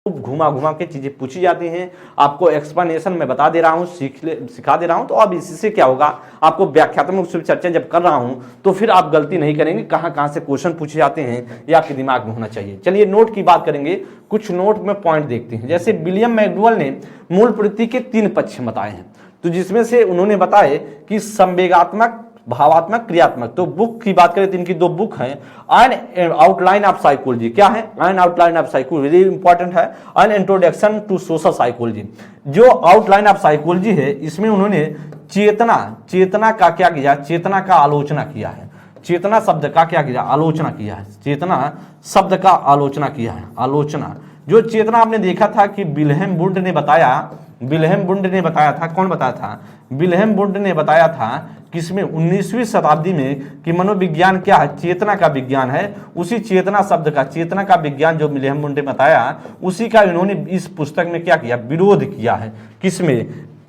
घुमा घुमा के चीजें पूछी जाती हैं, आपको एक्सप्लेनेशन में बता दे रहा हूं, सिखा दे रहा हूं। तो अब इससे क्या होगा, आपको व्याख्यात्मक रूप से चर्चा जब कर रहा हूं तो फिर आप गलती नहीं करेंगे। कहां कहां से क्वेश्चन पूछे जाते हैं ये आपके दिमाग में होना चाहिए। चलिए नोट की बात करेंगे, कुछ नोट में पॉइंट देखते हैं। जैसे विलियम मैकडूगल ने मूल प्रवृत्ति के 3 पक्ष बताए हैं, तो जिसमें से उन्होंने बताए कि संवेगात्मक, भावात्मक, क्रियात्मक। तो बुक की बात करें तो इनकी 2 बुक हैं, एन आउटलाइन ऑफ साइकोलॉजी, क्या है, an outline of psychology, very important है, an introduction to social psychology. जो आउटलाइन ऑफ साइकोलॉजी है इसमें उन्होंने चेतना का क्या किया, चेतना का आलोचना किया है। चेतना शब्द का क्या किया, आलोचना किया है। चेतना शब्द का आलोचना किया है, आलोचना। जो चेतना आपने देखा था कि विल्हेम वुंड ने बताया, विल्हेम वुंड ने बताया था, कौन बताया था, विल्हेम वुंड ने बताया था किसमें, 19वीं शताब्दी में, कि मनोविज्ञान क्या है, चेतना का विज्ञान है। उसी चेतना शब्द का, चेतना का विज्ञान जो विल्हेम वुंड ने बताया, उसी का इन्होंने इस पुस्तक में क्या किया, विरोध किया है। किसमें,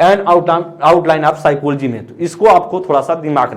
एन आउटलाइन ऑफ साइकोलॉजी में। तो इसको आपको थोड़ा सा दिमाग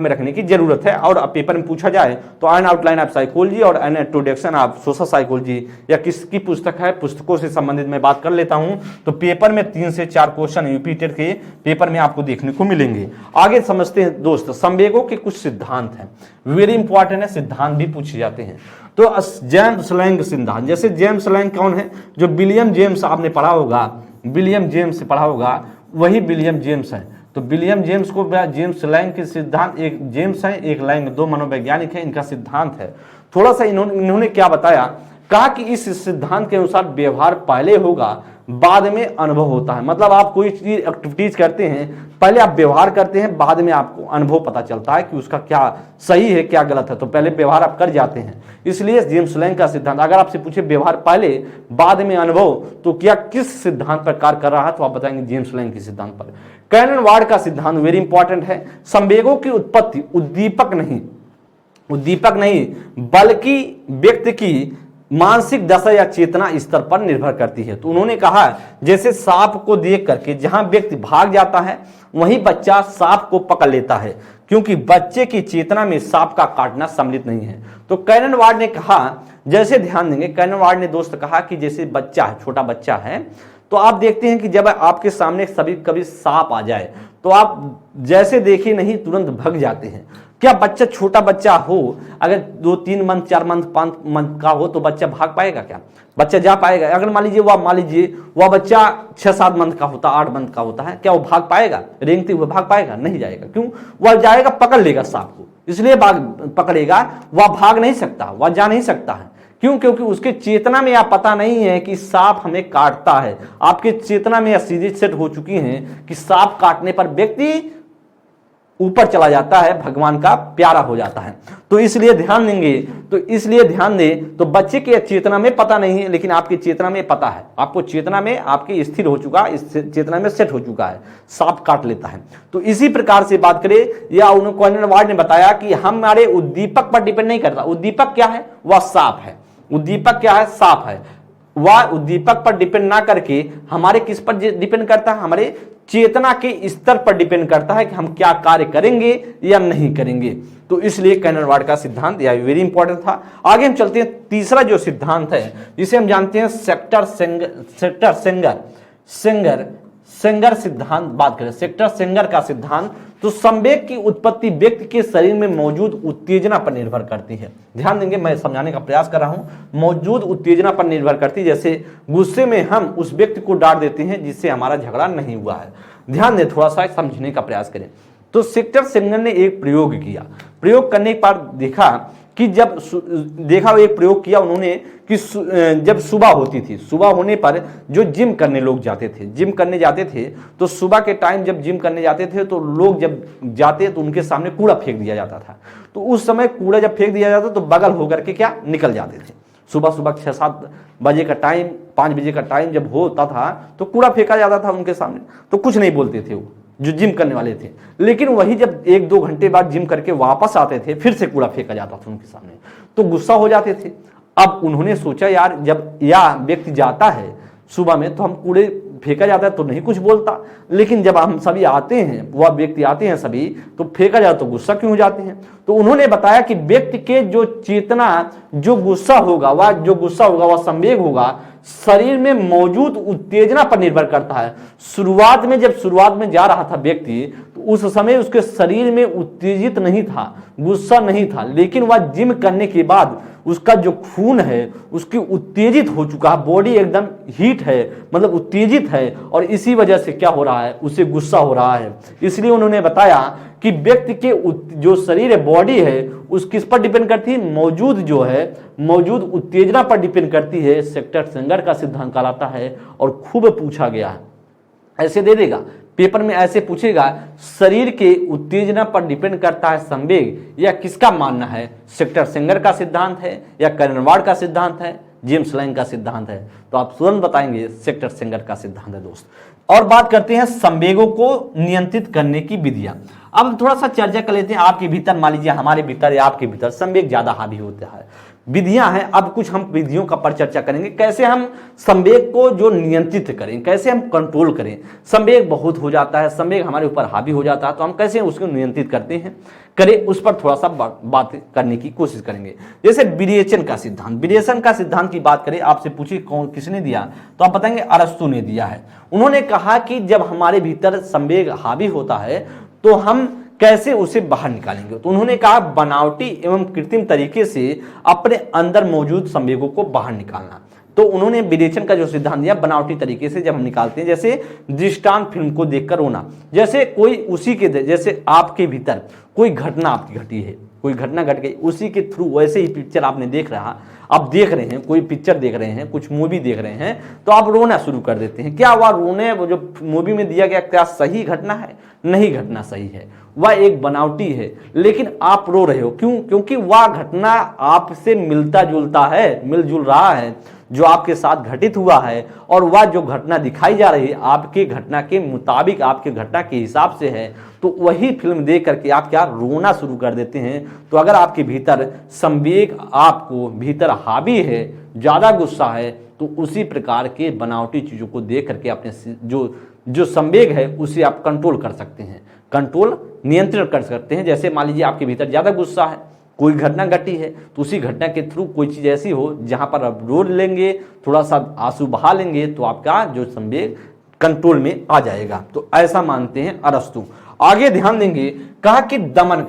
में रखने की जरूरत है। और पेपर में पूछा जाए तो एन आउटलाइन ऑफ साइकोलॉजी और an introduction of social psychology या किसकी पुस्तक है, पुस्तकों से संबंधित मैं बात कर लेता हूं। तो पेपर में 3 से 4 क्वेश्चन यूपी टेट के पेपर में आपको देखने को मिलेंगे। आगे समझते हैं दोस्त, संवेगों के कुछ सिद्धांत हैं, वेरी इंपॉर्टेंट है, सिद्धांत भी पूछे जाते हैं। तो जेम्स लैंग सिद्धांत, जैसे जेम्स लैंग कौन है, जो विलियम जेम्स आपने पढ़ा होगा, विलियम जेम्स पढ़ा होगा, वही विलियम जेम्स है। तो विलियम जेम्स को जेम्स लैंग के सिद्धांत, एक जेम्स है एक लैंग, 2 मनोवैज्ञानिक है, इनका सिद्धांत है। थोड़ा सा इन्होंने क्या बताया, कहा कि इस सिद्धांत के अनुसार व्यवहार पहले होगा, बाद में अनुभव होता है। मतलब आप कोई चीज एक्टिविटीज करते हैं, पहले आप व्यवहार करते हैं, बाद में आपको अनुभव पता चलता है कि उसका क्या सही है क्या गलत है। तो पहले व्यवहार आप कर जाते हैं, इसलिए जेम्स लैंग का सिद्धांत। अगर आपसे पूछे व्यवहार पहले बाद में अनुभव, तो क्या किस सिद्धांत पर कार्य कर रहा है, तो आप बताएंगे जेम्स लैंग के सिद्धांत पर। कैनन-वार्ड का सिद्धांत वेरी इंपॉर्टेंट है, संवेगों की उत्पत्ति उद्दीपक नहीं बल्कि व्यक्ति की मानसिक दशा या चेतना स्तर पर निर्भर करती है। तो उन्होंने कहा जैसे सांप को देख करके जहां व्यक्ति भाग जाता है वहीं बच्चा सांप को पकड़ लेता है, क्योंकि बच्चे की चेतना में सांप का काटना सम्मिलित नहीं है। तो कैनन-वार्ड ने कहा, जैसे ध्यान देंगे, कैनन-वार्ड ने दोस्त कहा कि जैसे बच्चा है, छोटा बच्चा है, तो आप देखते हैं कि जब आपके सामने कभी सांप आ जाए तो आप जैसे देखे नहीं तुरंत भाग जाते हैं। क्या बच्चा, छोटा बच्चा हो, अगर 2-3 मंथ 4 मंथ 5 मंथ का हो तो बच्चा भाग पाएगा क्या, बच्चा जा पाएगा? अगर मान लीजिए वह बच्चा 6-7 मंथ का होता, 8 मंथ का होता है, क्या वो भाग पाएगा, रेंगते हुए भाग पाएगा? नहीं जाएगा। क्यों? वह जाएगा, पकड़ लेगा सांप को, इसलिए पकड़ेगा, वह भाग नहीं सकता, वह जा नहीं सकता है। क्यों? क्योंकि उसके चेतना में यह पता नहीं है कि सांप हमें काटता है। आपके चेतना में यह सीधे सेट हो चुकी है कि सांप काटने पर व्यक्ति ऊपर चला जाता है, भगवान का प्यारा हो जाता है। तो इसलिए ध्यान दें, तो बच्चे की चेतना में पता नहीं है, लेकिन आपकी चेतना में पता है, आपको चेतना में आपके स्थिर हो चुका, इस चेतना में सेट हो चुका है, सांप काट लेता है। तो इसी प्रकार से बात करें, या कैनन-वार्ड ने बताया कि हमारे उद्दीपक पर डिपेंड नहीं करता। उद्दीपक क्या है? वह सांप है। उद्दीपक क्या है? सांप है। वह उद्दीपक पर डिपेंड ना करके हमारे किस पर डिपेंड करता है, हमारे चेतना के स्तर पर डिपेंड करता है कि हम क्या कार्य करेंगे या नहीं करेंगे। तो इसलिए कैनरवार्ड का सिद्धांत यह वेरी इंपॉर्टेंट था। आगे हम चलते हैं, तीसरा जो सिद्धांत है जिसे हम जानते हैं सेंगर सिद्धांत बात करें, सेक्टर सेंगर का सिद्धांत। तो संवेग की उत्पत्ति व्यक्ति के शरीर में मौजूद उत्तेजना पर निर्भर करती है। ध्यान देंगे, मैं समझाने का प्रयास कर रहा हूं, मौजूद उत्तेजना पर निर्भर करती है। जैसे गुस्से में हम उस व्यक्ति को डांट देते हैं जिससे हमारा झगड़ा नहीं हुआ है। ध्यान दें, थोड़ा सा समझने का प्रयास करें। तो सेक्टर सेंगर ने एक प्रयोग किया, प्रयोग करने पर देखा कि एक प्रयोग किया उन्होंने कि जब सुबह होती थी, सुबह होने पर जो जिम करने लोग जाते थे, तो सुबह के टाइम जब जिम करने जाते थे तो लोग जब जाते तो उनके सामने कूड़ा फेंक दिया जाता था। तो उस समय कूड़ा जब फेंक दिया जाता तो बगल होकर के क्या निकल जाते थे। सुबह 6-7 बजे का टाइम, 5 बजे का टाइम जब होता था तो कूड़ा फेंका जाता था उनके सामने, तो कुछ नहीं बोलते थे वो जो जिम करने वाले थे। लेकिन वही जब 1-2 घंटे बाद जिम करके वापस आते थे, फिर से कूड़ा फेंका जाता था उनके सामने, तो गुस्सा हो जाते थे। अब उन्होंने सोचा यार जब यह व्यक्ति जाता है सुबह में तो हम कूड़े फेंका जाता है तो नहीं कुछ बोलता, लेकिन जब हम सभी आते हैं, वह व्यक्ति आते हैं सभी, तो फेंका जाता तो गुस्सा क्यों हो जाते हैं। तो उन्होंने बताया कि व्यक्ति के जो चेतना, जो गुस्सा होगा वह संवेग होगा, शरीर में मौजूद उत्तेजना पर निर्भर करता है। शुरुआत में जा रहा था व्यक्ति, तो उस समय उसके शरीर में उत्तेजित नहीं था, गुस्सा नहीं था, लेकिन वह जिम करने के बाद उसका जो खून है उसकी उत्तेजित हो चुका है, बॉडी एकदम हीट है, मतलब उत्तेजित है, और इसी वजह से क्या हो रहा है, उसे गुस्सा हो रहा है। इसलिए उन्होंने बताया कि व्यक्ति के जो शरीर है, बॉडी है, उस किस पर डिपेंड करती है, मौजूद उत्तेजना पर डिपेंड करती है। सेक्टर सेंगर का सिद्धांत कहलाता है और खूब पूछा गया है। ऐसे दे देगा पेपर में, ऐसे पूछेगा शरीर के उत्तेजना पर डिपेंड करता है संवेग, या किसका मानना है, सेक्टर सेंगर का सिद्धांत है या कैनरवार्ड का सिद्धांत है, जेम्स लैंग का सिद्धांत है। तो आप तुरंत बताएंगे सेक्टर सेंगर का सिद्धांत है दोस्त। और बात करते हैं संवेगों को नियंत्रित करने की विधियां। अब थोड़ा सा चर्चा कर लेते हैं। आपके भीतर, मान लीजिए हमारे भीतर या आपके भीतर संवेग ज्यादा हावी होता है, विधियां हैं। अब कुछ हम विधियों का पर चर्चा करेंगे, कैसे हम संवेग को जो नियंत्रित करें, कैसे हम कंट्रोल करें। संवेग बहुत हो जाता है, संवेग हमारे ऊपर हावी हो जाता है, तो हम कैसे उसको नियंत्रित करते हैं, करें, उस पर थोड़ा सा बात करने की कोशिश करेंगे। जैसे विरेचन का सिद्धांत की बात करें, आपसे पूछिए कौन किसने दिया, तो आप बताएंगे अरस्तु ने दिया है। उन्होंने कहा कि जब हमारे भीतर संवेग हावी होता है तो हम कैसे उसे बाहर निकालेंगे। तो उन्होंने कहा बनावटी एवं कृत्रिम तरीके से अपने अंदर मौजूद संवेगों को बाहर निकालना। तो उन्होंने विरेचन का जो सिद्धांत दिया, बनावटी तरीके से जब हम निकालते हैं, जैसे दृष्टांत फिल्म को देखकर रोना, जैसे कोई उसी के, जैसे आपके भीतर कोई घटना आपकी घटी है, कोई घटना घट गई, उसी के थ्रू वैसे ही पिक्चर आपने देख रहे हैं, कोई पिक्चर देख रहे हैं, कुछ मूवी देख रहे हैं, तो आप रोना शुरू कर देते हैं। क्या वह रोने, वो जो मूवी में दिया गया, क्या सही घटना है? नहीं, घटना सही है, वह एक बनावटी है, लेकिन आप रो रहे हो क्यों? क्योंकि वह घटना आपसे मिलजुल रहा है, जो आपके साथ घटित हुआ है, और वह जो घटना दिखाई जा रही है आपके घटना के मुताबिक, आपके घटना के हिसाब से है। तो वही फिल्म देख करके आप क्या रोना शुरू कर देते हैं। तो अगर आपके भीतर संवेग, आपको भीतर हावी है, ज्यादा गुस्सा है, तो उसी प्रकार के बनावटी चीजों को देख करके अपने जो संवेग है उसे आप कंट्रोल कर सकते हैं, नियंत्रित कर सकते हैं। जैसे मान लीजिए आपके भीतर ज्यादा गुस्सा है, कोई घटना घटी है, तो उसी घटना के थ्रू कोई चीज ऐसी हो जहां पर आप रो लेंगे, थोड़ा सा आंसू बहा लेंगे, तो आपका जो संवेग कंट्रोल में आ जाएगा। तो ऐसा मानते हैं अरस्तु। आगे ध्यान देंगे, कहा कि दमन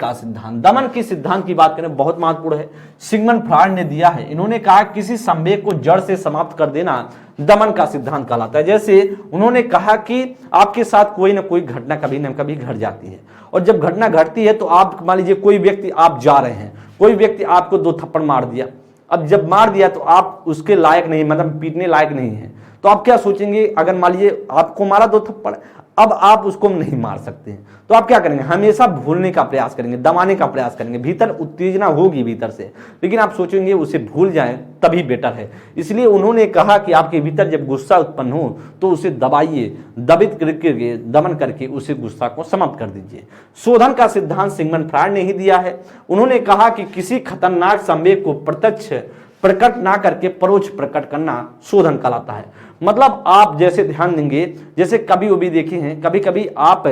के सिद्धांत की बात करें, बहुत महत्वपूर्ण है, सिगमंड फ्रॉइड ने दिया है। इन्होंने कहा किसी संवेग को जड़ से समाप्त कर देना दमन का सिद्धांत कहलाता है। जैसे उन्होंने कहा कि आपके साथ कोई ना कोई घटना कभी न कभी घट जाती है, और जब घटना घटती है तो आप मान लीजिए कोई व्यक्ति, आप जा रहे हैं, कोई व्यक्ति आपको 2 थप्पड़ मार दिया। अब जब मार दिया तो आप उसके लायक नहीं, मतलब पीटने लायक नहीं है, तो आप क्या सोचेंगे? अगर मान लीजिए आपको मारा 2 थप्पड़, अब आप उसको नहीं मार सकते हैं, तो आप क्या करेंगे? हमेशा भूलने का प्रयास करेंगे, दबाने का प्रयास करेंगे। भीतर उत्तेजना होगी भीतर से, लेकिन आप सोचेंगे उसे भूल जाएं तभी बेटर है। इसलिए उन्होंने कहा कि आपके भीतर जब गुस्सा उत्पन्न हो तो उसे दबाइए, दमन करके उसे गुस्सा को समाप्त कर दीजिए। शोधन का सिद्धांत सिगमंड फ्रॉइड ने ही दिया है। उन्होंने कहा कि किसी खतरनाक संवेग को प्रकट ना करके परोक्ष प्रकट करना शोधन कहलाता है। मतलब आप जैसे ध्यान देंगे, जैसे कभी वो भी देखे हैं, कभी कभी आप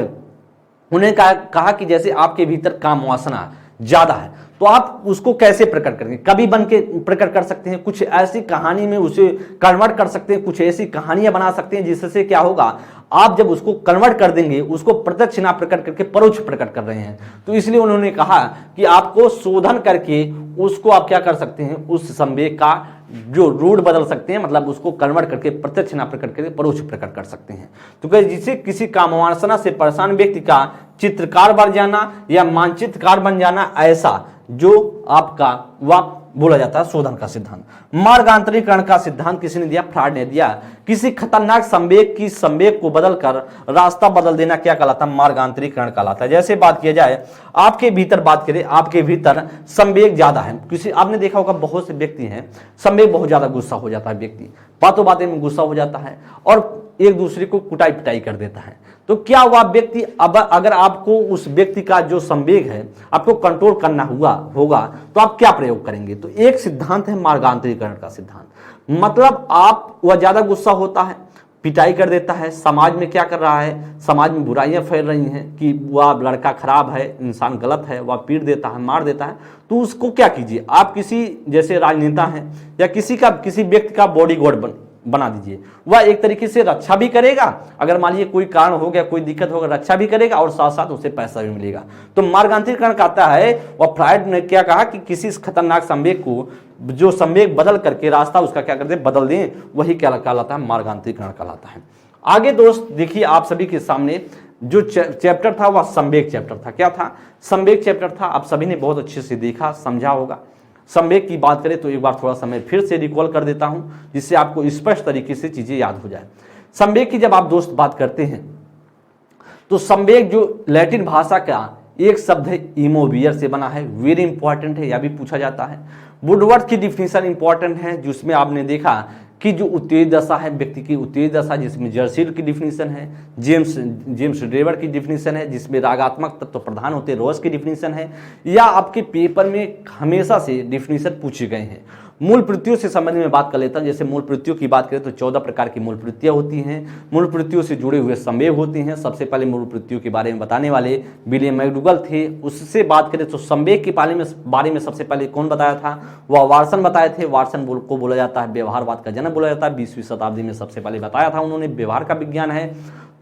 उन्हें कहा कि जैसे आपके भीतर काम वासना ज्यादा है, तो आप उसको कैसे प्रकट करेंगे? कभी बन के प्रकट कर सकते हैं, कुछ ऐसी कहानी में उसे कन्वर्ट कर सकते हैं, कुछ ऐसी कहानियां बना सकते हैं जिससे क्या होगा, आप जब उसको कन्वर्ट कर देंगे, उसको प्रत्यक्ष ना प्रकट करके परोक्ष प्रकट कर रहे हैं। तो इसलिए उन्होंने कहा कि आपको शोधन करके उसको आप क्या कर सकते हैं, उस संवेग का जो रूट बदल सकते हैं, मतलब उसको कन्वर्ट करके प्रत्यक्ष ना प्रकट करके परोक्ष प्रकट कर सकते हैं। तो कहे जिसे किसी कामवासना से परेशान व्यक्ति का चित्रकार बन जाना या मानचित्रकार बन जाना, ऐसा जो आपका वह बोला जाता है शोधन का सिद्धांत। मार्गांतरीकरण का सिद्धांत किसने दिया? फ्रॉइड ने दिया। किसी खतरनाक संवेग की संवेग को बदलकर रास्ता बदल देना क्या कहलाता है? मार्गांतरीकरण कहलाता है। जैसे बात किया जाए, आपके भीतर बात करें, आपके भीतर संवेग ज्यादा है, किसी आपने देखा होगा बहुत से व्यक्ति हैं, संवेग बहुत ज्यादा गुस्सा हो जाता है, व्यक्ति बातों बातें में गुस्सा हो जाता है और एक दूसरे को कुटाई पिटाई कर देता है। तो क्या वह व्यक्ति, अब अगर आपको उस व्यक्ति का जो संवेग है आपको कंट्रोल करना होगा तो आप क्या प्रयोग करेंगे? तो एक सिद्धांत है मार्गांतरीकरण का सिद्धांत। मतलब आप, वह ज्यादा गुस्सा होता है, पिटाई कर देता है, समाज में क्या कर रहा है, समाज में बुराइयां फैल रही हैं कि वह लड़का खराब है, इंसान गलत है, वह पीट देता है, मार देता है, तो उसको क्या कीजिए आप, किसी जैसे राजनेता है या किसी व्यक्ति का बॉडीगार्ड बना दीजिए। वह एक तरीके से रक्षा भी करेगा, अगर मान लीजिए कोई कारण हो गया, कोई दिक्कत होगा, रक्षा भी करेगा और साथ साथ उसे पैसा भी मिलेगा। तो मार्गांतरीकरण कहता है, वह फ्रॉइड ने क्या कहा कि किसी खतरनाक संवेग को, जो संवेग बदल करके रास्ता उसका क्या करते बदल दें, वही क्या कहलाता है? मार्गांतरीकरण कहलाता है। आगे दोस्त देखिए, आप सभी के सामने जो चैप्टर था वह संवेग चैप्टर था। क्या था? संवेग चैप्टर था। आप सभी ने बहुत अच्छे से देखा, समझा होगा। संवेग की बात करें तो एक बार थोड़ा सा मैं फिर से रिकॉल कर देता हूं, जिससे आपको स्पष्ट तरीके से चीजें याद हो जाए। संवेग की जब आप दोस्त बात करते हैं तो संवेग जो लैटिन भाषा का एक शब्द है, इमोवियर से बना है, वेरी इंपॉर्टेंट है, यह भी पूछा जाता है। वुडवर्थ की डिफिनेशन इंपॉर्टेंट है, जिसमें आपने देखा कि जो उत्तेज दशा है, व्यक्ति की उत्तेज दशा, जिसमें जर्सील की डिफिनेशन है, जेम्स ड्रेवर की डिफिनेशन है, जिसमें रागात्मक तत्व प्रधान होते हैं, रोज की डिफिनेशन है, या आपके पेपर में हमेशा से डिफिनेशन पूछे गए हैं। मूल प्रवृत्तियों से संबंध में बात कर लेता हूं। जैसे मूल प्रवृत्तियों की बात करें तो 14 प्रकार की मूल प्रवृत्तियां होती हैं। मूल प्रवृत्तियों से जुड़े हुए संवेग होते हैं। सबसे पहले मूल प्रवृत्तियों के बारे में बताने वाले विलियम मैकडूगल थे। उससे बात करें तो संवेग के बारे में सबसे पहले कौन बताया था? वह वाटसन बताए थे। वाटसन को बोला जाता है व्यवहारवाद का जनक बोला जाता है। 20वीं शताब्दी में सबसे पहले बताया था उन्होंने, व्यवहार का विज्ञान है।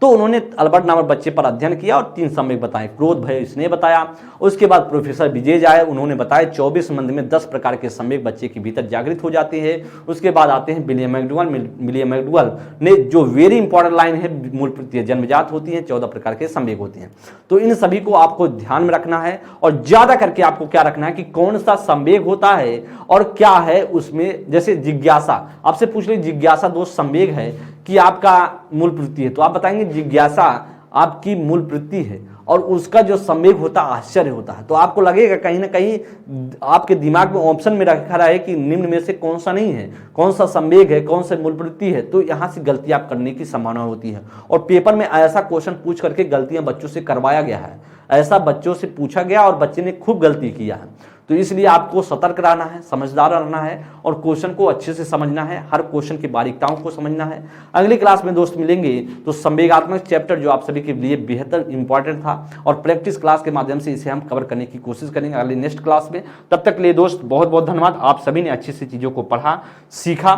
तो उन्होंने अल्बर्ट नामक बच्चे पर अध्ययन किया और 3 संवेग बताए। क्रोध, भय, इसने बताया। उसके बाद प्रोफेसर विजय आए, उन्होंने बताया 24 मंद में 10 प्रकार के संवेग बच्चे के भीतर जागृत हो जाते हैं। उसके बाद आते हैं विलियम मैकडूगल। विलियम मैकडूगल ने जो वेरी इंपॉर्टेंट लाइन है, मूल प्रवृत्तियां जन्मजात होती हैं, 14 प्रकार के संवेग होते हैं। तो इन सभी को आपको ध्यान में रखना है और ज्यादा करके आपको क्या रखना है कि कौन सा संवेग होता है और क्या है उसमें। जैसे जिज्ञासा, आपसे पूछ ली जिज्ञासा दोस्त संवेग है कि आपका मूल प्रवृत्ति है, तो आप बताएंगे जिज्ञासा आपकी मूल प्रवृत्ति है और उसका जो संवेग होता है आश्चर्य होता है। तो आपको लगेगा कहीं ना कहीं आपके दिमाग में ऑप्शन में रखा रहा है कि निम्न में से कौन सा नहीं है, कौन सा संवेग है, कौन सा मूल प्रवृत्ति है। तो यहां से गलती आप करने की संभावना होती है और पेपर में ऐसा क्वेश्चन पूछ करके गलतियां बच्चों से करवाया गया है। ऐसा बच्चों से पूछा गया और बच्चे ने खूब गलती किया है। तो इसलिए आपको सतर्क रहना है, समझदार रहना है और क्वेश्चन को अच्छे से समझना है, हर क्वेश्चन की बारीकताओं को समझना है। अगली क्लास में दोस्त मिलेंगे तो संवेगात्मक चैप्टर जो आप सभी के लिए बेहतर इंपॉर्टेंट था और प्रैक्टिस क्लास के माध्यम से इसे हम कवर करने की कोशिश करेंगे अगली नेक्स्ट क्लास में। तब तक के लिए दोस्त बहुत बहुत धन्यवाद। आप सभी ने अच्छी सी चीज़ों को पढ़ा, सीखा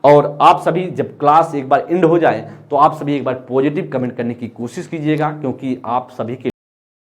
और आप सभी जब क्लास एक बार एंड हो जाए तो आप सभी एक बार पॉजिटिव कमेंट करने की कोशिश कीजिएगा, क्योंकि आप सभी के